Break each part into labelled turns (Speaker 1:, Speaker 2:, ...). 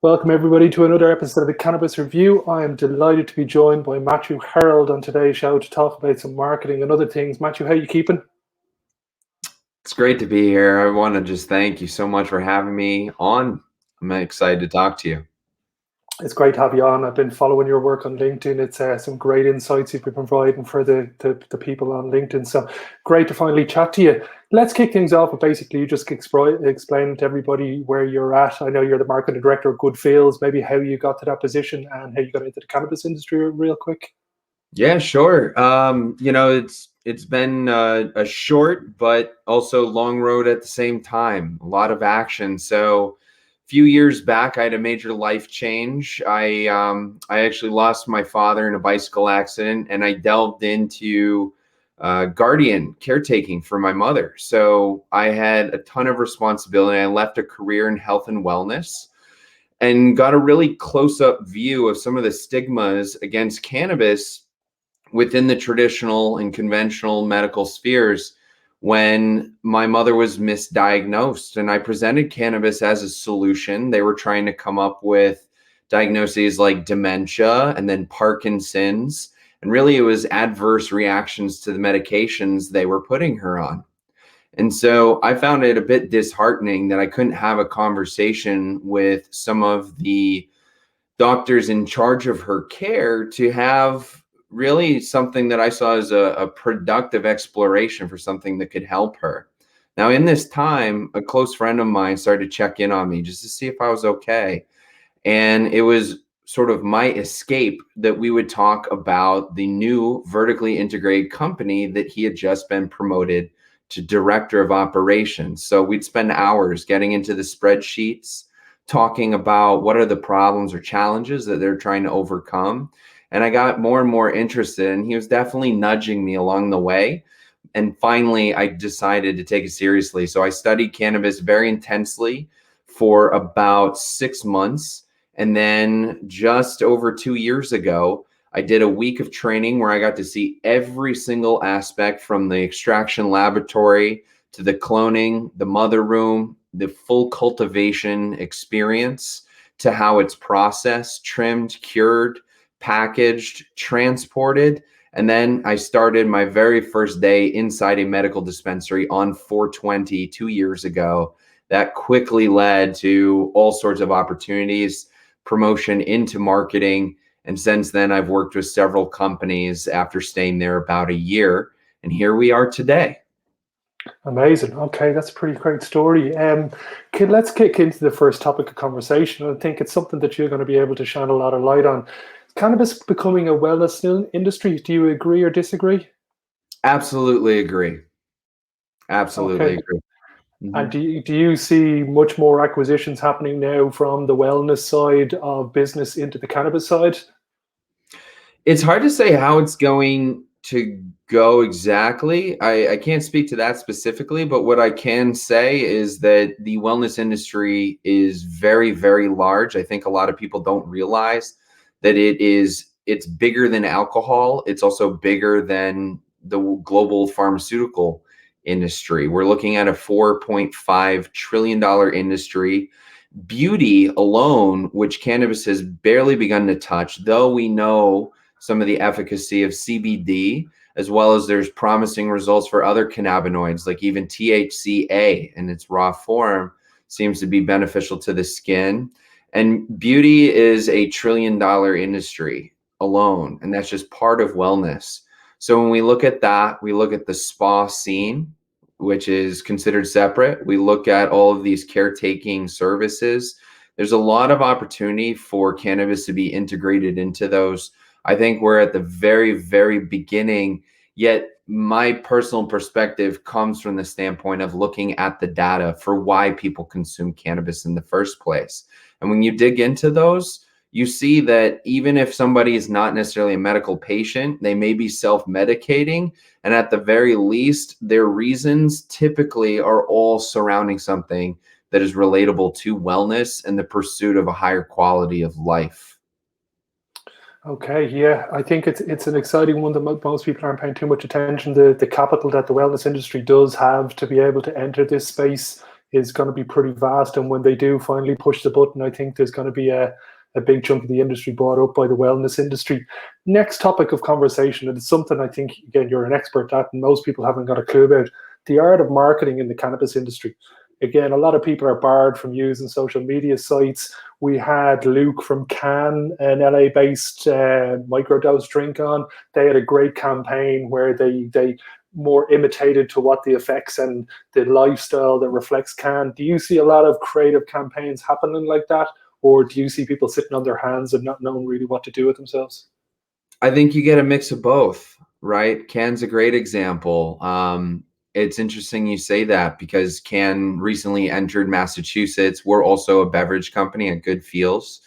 Speaker 1: Welcome everybody to another episode of the Cannabis Review. I am delighted to be joined by Matthew Herold on today's show to talk about some marketing and other things. Matthew, how are you keeping?
Speaker 2: It's great to be here. I want to just thank you so much for having me on. I'm excited to talk to you.
Speaker 1: It's great to have you on. I've been following your work on LinkedIn. It's some great insights you've been providing for the people on LinkedIn. So great to finally chat to you. Let's kick things off with basically you just explain to everybody where you're at. I know you're the marketing director of Good Feels, maybe how you got to that position and how you got into the cannabis industry real quick.
Speaker 2: Yeah, sure. It's been a short but also long road at the same time. A lot of action. So, a few years back, I had a major life change. I actually lost my father in a bicycle accident, and I delved into guardian caretaking for my mother. So I had a ton of responsibility. I left a career in health and wellness and got a really close-up view of some of the stigmas against cannabis within the traditional and conventional medical spheres when my mother was misdiagnosed. And I presented cannabis as a solution. They were trying to come up with diagnoses like dementia and then Parkinson's. And really, it was adverse reactions to the medications they were putting her on. And so I found it a bit disheartening that I couldn't have a conversation with some of the doctors in charge of her care to have really something that I saw as a productive exploration for something that could help her. Now, in this time, a close friend of mine started to check in on me just to see if I was okay. And it was sort of my escape that we would talk about the new vertically integrated company that he had just been promoted to director of operations. So we'd spend hours getting into the spreadsheets, talking about what are the problems or challenges that they're trying to overcome. And I got more and more interested, and he was definitely nudging me along the way. And finally, I decided to take it seriously. So I studied cannabis very intensely for about 6 months. And then just over 2 years ago, I did a week of training where I got to see every single aspect from the extraction laboratory to the cloning, the mother room, the full cultivation experience to how it's processed, trimmed, cured, packaged, transported. And then I started my very first day inside a medical dispensary on 4/20 2 years ago. That quickly led to all sorts of opportunities, promotion into marketing. And since then, I've worked with several companies after staying there about a year. And here we are today.
Speaker 1: Amazing. Okay, that's a pretty great story. Let's kick into the first topic of conversation. I think it's something that you're going to be able to shine a lot of light on. Cannabis becoming a wellness industry. Do you agree or disagree?
Speaker 2: Absolutely agree. Absolutely
Speaker 1: Okay.
Speaker 2: agree.
Speaker 1: And
Speaker 2: Mhm.
Speaker 1: do you see much more acquisitions happening now from the wellness side of business into the cannabis side?
Speaker 2: It's hard to say how it's going to go exactly. I can't speak to that specifically, but what I can say is that the wellness industry is very, very large. I think a lot of people don't realize that it's bigger than alcohol. It's also bigger than the global pharmaceutical industry. We're looking at a $4.5 trillion industry. Beauty alone, which cannabis has barely begun to touch, though we know some of the efficacy of CBD, as well as there's promising results for other cannabinoids, like even THCA in its raw form seems to be beneficial to the skin. And beauty is a $1 trillion industry alone, and that's just part of wellness. So when we look at that, we look at the spa scene, which is considered separate. We look at all of these caretaking services. There's a lot of opportunity for cannabis to be integrated into those. I think we're at the very, very beginning, yet my personal perspective comes from the standpoint of looking at the data for why people consume cannabis in the first place. And when you dig into those, you see that even if somebody is not necessarily a medical patient, they may be self-medicating. And at the very least, their reasons typically are all surrounding something that is relatable to wellness and the pursuit of a higher quality of life.
Speaker 1: Okay, yeah, I think it's an exciting one that most people aren't paying too much attention. The capital that the wellness industry does have to be able to enter this space is going to be pretty vast. And when they do finally push the button, I think there's going to be a big chunk of the industry bought up by the wellness industry. Next topic of conversation, and it's something I think, again, you're an expert at, and most people haven't got a clue about, the art of marketing in the cannabis industry. Again, a lot of people are barred from using social media sites. We had Luke from Can, an LA-based microdose drink on. They had a great campaign where they more imitated to what the effects and the lifestyle that reflects Can. Do you see a lot of creative campaigns happening like that? Or do you see people sitting on their hands and not knowing really what to do with themselves?
Speaker 2: I think you get a mix of both, right? Can's a great example. It's interesting you say that because Can recently entered Massachusetts. We're also a beverage company at Good Feels.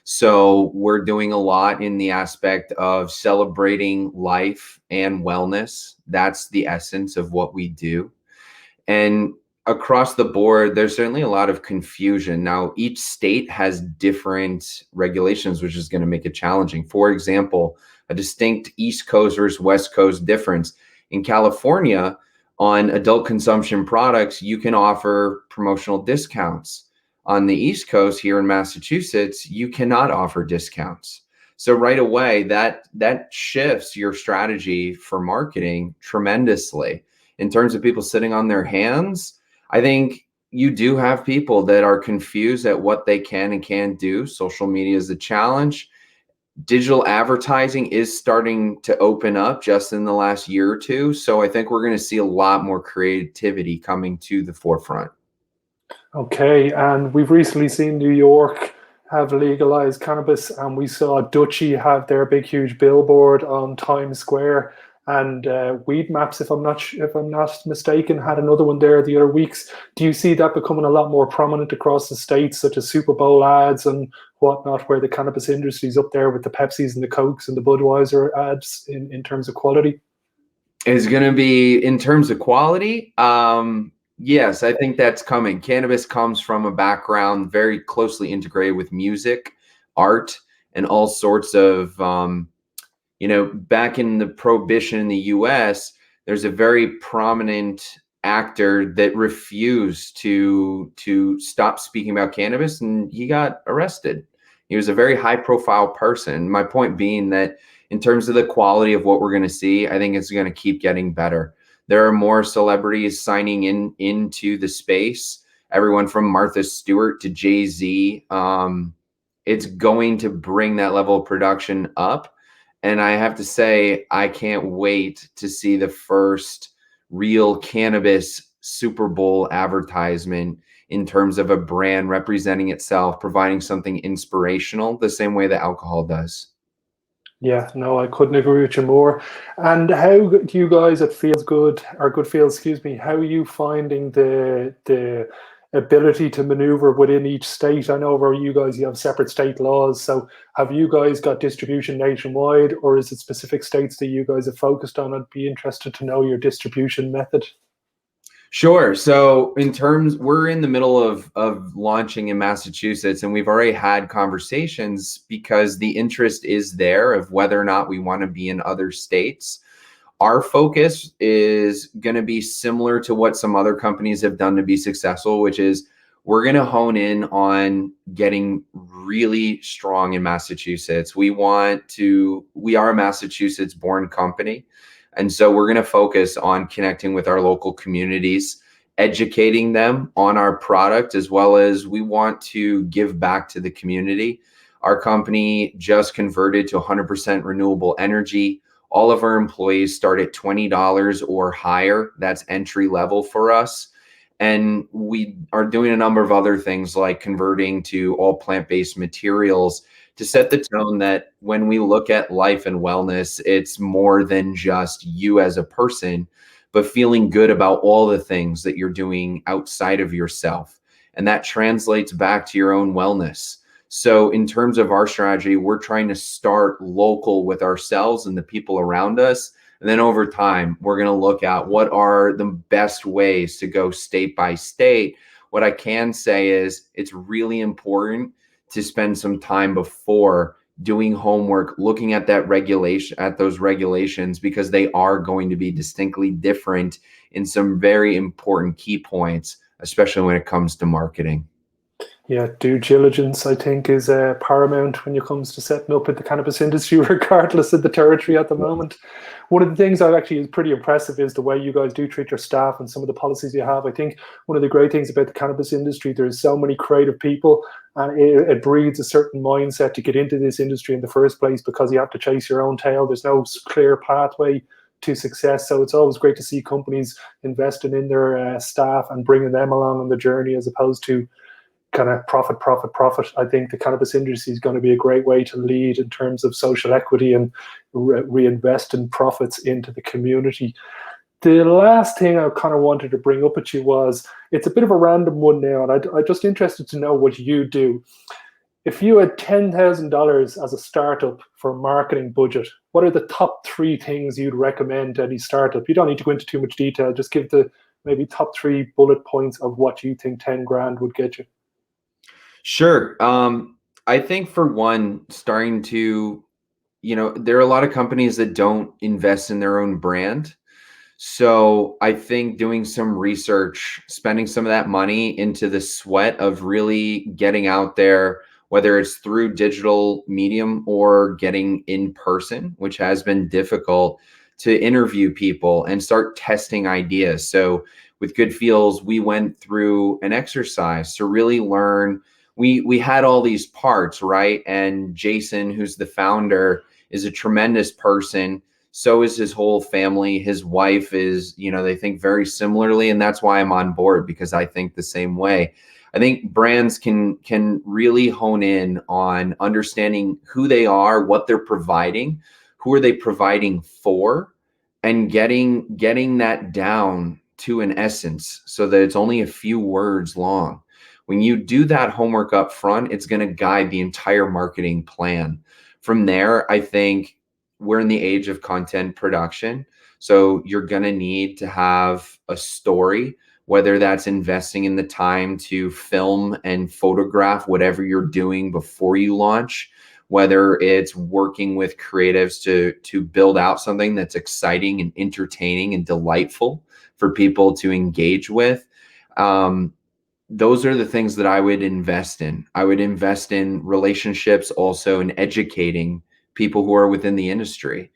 Speaker 2: So we're doing a lot in the aspect of celebrating life and wellness. That's the essence of what we do. And across the board, there's certainly a lot of confusion. Now, each state has different regulations, which is going to make it challenging. For example, a distinct East Coast versus West Coast difference. In California, on adult consumption products, you can offer promotional discounts. On the East Coast, here in Massachusetts, you cannot offer discounts. So right away, that shifts your strategy for marketing tremendously. In terms of people sitting on their hands, I think you do have people that are confused at what they can and can't do. Social media is a challenge. Digital advertising is starting to open up just in the last year or two. So I think we're going to see a lot more creativity coming to the forefront.
Speaker 1: Okay, and we've recently seen New York have legalized cannabis, and we saw Dutchy have their big, huge billboard on Times Square, and Weed Maps, if I'm not mistaken, had another one there the other weeks. Do you see that becoming a lot more prominent across the states, such as Super Bowl ads and whatnot, where the cannabis industry is up there with the Pepsis and the Cokes and the Budweiser ads in terms of quality?
Speaker 2: Is going to be in terms of quality. Yes, I think that's coming. Cannabis comes from a background very closely integrated with music, art, and all sorts of, back in the prohibition in the US, there's a very prominent actor that refused to stop speaking about cannabis, and he got arrested. He was a very high profile person. My point being that in terms of the quality of what we're going to see, I think it's going to keep getting better. There are more celebrities signing into the space. Everyone from Martha Stewart to Jay-Z. It's going to bring that level of production up. And I have to say, I can't wait to see the first real cannabis Super Bowl advertisement in terms of a brand representing itself, providing something inspirational, the same way that alcohol does.
Speaker 1: Yeah, no, I couldn't agree with you more. And how do you guys at Feels Good, or Good Feels, excuse me, how are you finding the ability to maneuver within each state? I know where you guys, you have separate state laws. So have you guys got distribution nationwide, or is it specific states that you guys have focused on? I'd be interested to know your distribution method.
Speaker 2: Sure. So we're in the middle of launching in Massachusetts, and we've already had conversations because the interest is there of whether or not we want to be in other states. Our focus is going to be similar to what some other companies have done to be successful, which is we're going to hone in on getting really strong in Massachusetts. We are a Massachusetts born company. And so we're going to focus on connecting with our local communities, educating them on our product, as well as we want to give back to the community. Our company just converted to 100% renewable energy. All of our employees start at $20 or higher. That's entry level for us. And we are doing a number of other things like converting to all plant-based materials to set the tone that when we look at life and wellness, it's more than just you as a person, but feeling good about all the things that you're doing outside of yourself. And that translates back to your own wellness. So in terms of our strategy, we're trying to start local with ourselves and the people around us. And then over time, we're going to look at what are the best ways to go state by state. What I can say is it's really important to spend some time before doing homework, looking at those regulations, because they are going to be distinctly different in some very important key points especially when it comes to marketing.
Speaker 1: Yeah, due diligence, I think, is paramount when it comes to setting up in the cannabis industry, regardless of the territory at the moment. One of the things I actually is pretty impressive is the way you guys do treat your staff and some of the policies you have. I think one of the great things about the cannabis industry, there's so many creative people, and it breeds a certain mindset to get into this industry in the first place, because you have to chase your own tail. There's no clear pathway to success. So it's always great to see companies investing in their staff and bringing them along on the journey, as opposed to kind of profit, profit, profit. I think the cannabis industry is going to be a great way to lead in terms of social equity and reinvest in profits into the community. The last thing I kind of wanted to bring up at you was, it's a bit of a random one now, and I'm just interested to know what you do. If you had $10,000 as a startup for a marketing budget, what are the top three things you'd recommend to any startup? You don't need to go into too much detail. Just give the maybe top three bullet points of what you think 10 grand would get you.
Speaker 2: Sure. I think for one, starting to, there are a lot of companies that don't invest in their own brand. So I think doing some research, spending some of that money into the sweat of really getting out there, whether it's through digital medium or getting in person, which has been difficult, to interview people and start testing ideas. So with Good Feels, we went through an exercise to really learn. We had all these parts, right? And Jason, who's the founder, is a tremendous person. So is his whole family. His wife is, they think very similarly. And that's why I'm on board, because I think the same way. I think brands can really hone in on understanding who they are, what they're providing, who are they providing for, and getting that down to an essence so that it's only a few words long. When you do that homework up front, it's going to guide the entire marketing plan. From there, I think we're in the age of content production. So you're going to need to have a story, whether that's investing in the time to film and photograph whatever you're doing before you launch, whether it's working with creatives to build out something that's exciting and entertaining and delightful for people to engage with. Those are the things that I would invest in. I would invest in relationships, also in educating people who are within the industry,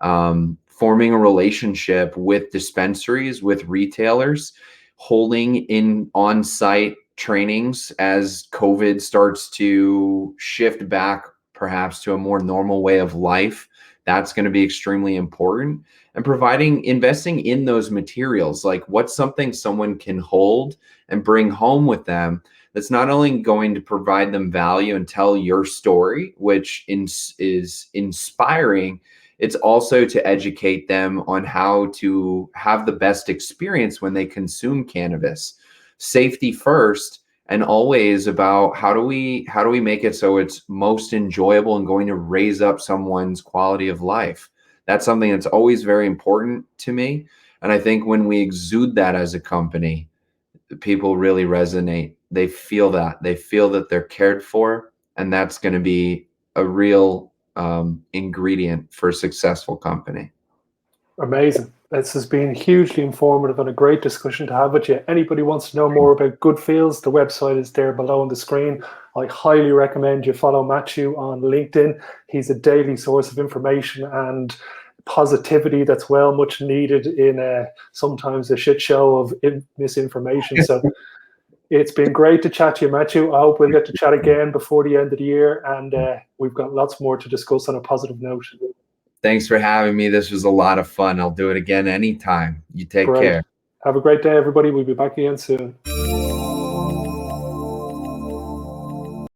Speaker 2: forming a relationship with dispensaries, with retailers, holding in on-site trainings as COVID starts to shift back perhaps to a more normal way of life. That's going to be extremely important. And investing in those materials, like what's something someone can hold and bring home with them that's not only going to provide them value and tell your story, which is inspiring, it's also to educate them on how to have the best experience when they consume cannabis. Safety first, and always about how do we make it so it's most enjoyable and going to raise up someone's quality of life. That's something that's always very important to me. And I think when we exude that as a company, people really resonate. They feel that they're cared for, and that's going to be a real ingredient for a successful company.
Speaker 1: Amazing. This has been hugely informative and a great discussion to have with you. Anybody wants to know more about Good Feels, the website is there below on the screen. I highly recommend you follow Matthew on LinkedIn. He's a daily source of information and positivity that's well much needed in sometimes a shit show of misinformation. So it's been great to chat to you, Matthew. I hope we'll get to chat again before the end of the year, and we've got lots more to discuss on a positive note.
Speaker 2: Thanks for having me. This was a lot of fun. I'll do it again anytime. You take care.
Speaker 1: Have a great day, everybody. We'll be back again soon.